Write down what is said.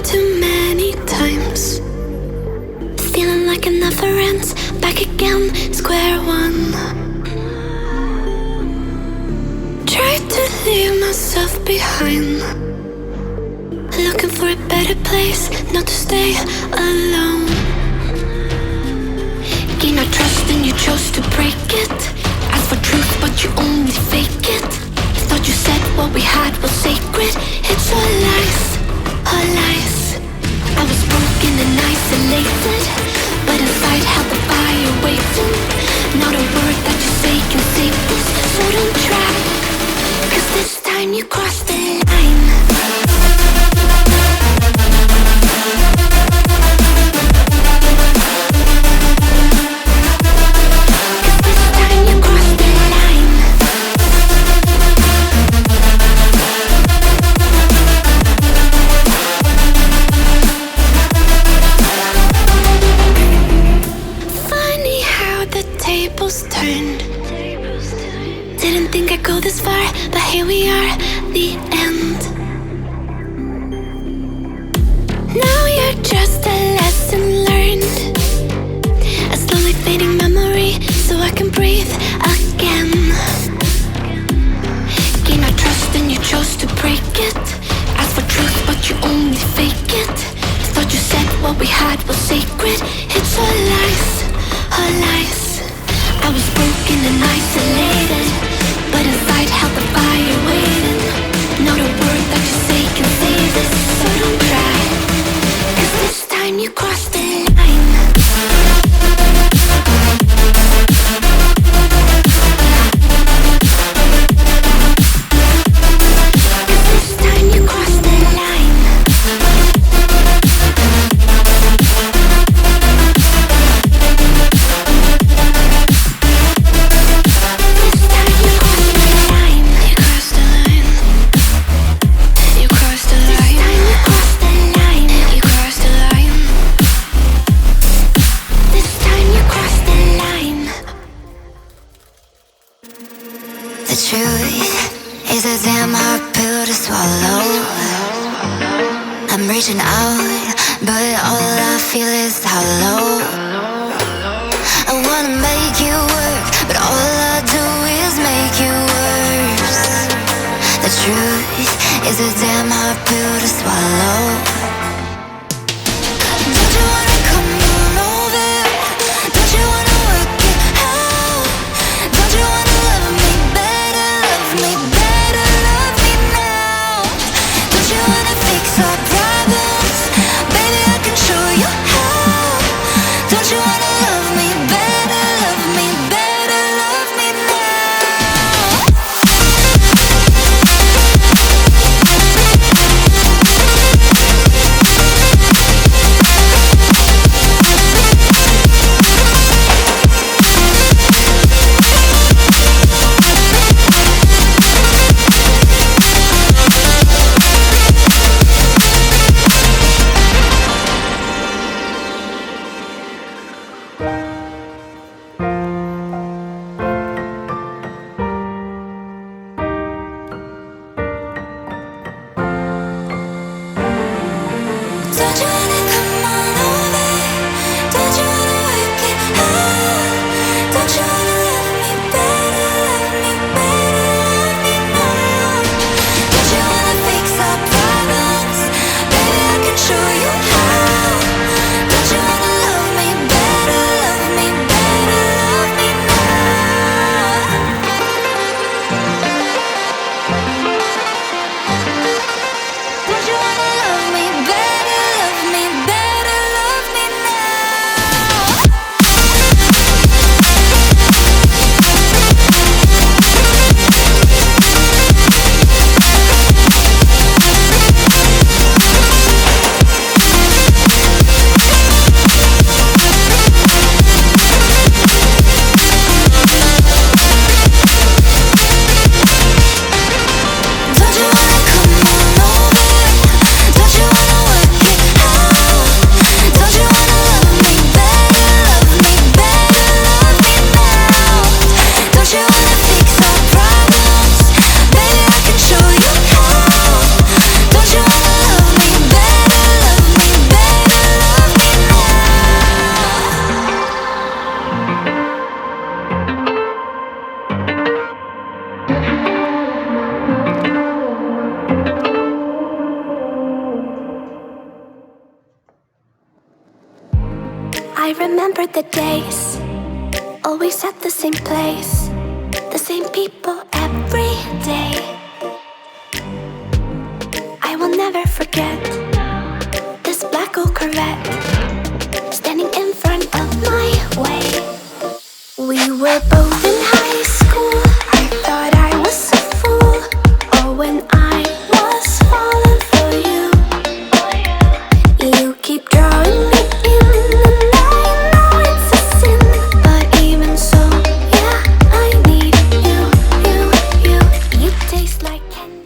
too many times. Feeling like it never ends. Back again, square one. Try to leave myself behind. Looking for a better place, not to stay alone. Gain our trust and you chose to break it. Ask for truth but you only fake it. Thought you said what we had was sacred. It's all lies, all lies. I was broken and isolated, but inside held the fire waiting. Not a word that you say can save this, so don't try, 'cause this time you crossed the line. Turned. Didn't think I'd go this far, but here we are, the end. Now you're just a lesson learned, a slowly fading memory, so I can breathe again. Gain our trust and you chose to break it. Ask for truth but you only fake it. Thought you said what we had was sacred. It's all lies, all lies. I was broken and isolated, but inside held the fire waiting. Not a word that you say can save this, so don't cry, 'cause this time you crossed the line. The truth is a damn hard pill to swallow. I'm reaching out, but all I feel is hollow. I wanna make you work, but all I do is make you worse. The truth is a damn hard pill to swallow. Don't you wanna come on over? Don't you wanna work it out? Don't you wanna love me better, love me better, love me now? Don't you wanna fix our problems? Baby, I can show you how. Don't you wanna love me better, love me better, love me now? I remember the days, always at the same place, the same people every day. I will never forget this black old Corvette standing in front of my way. We were both in high school. I thought I was a fool. Oh, when I was falling for you. You keep drawing me in, and I know it's a sin, but even so, yeah, I need you. You taste like candy.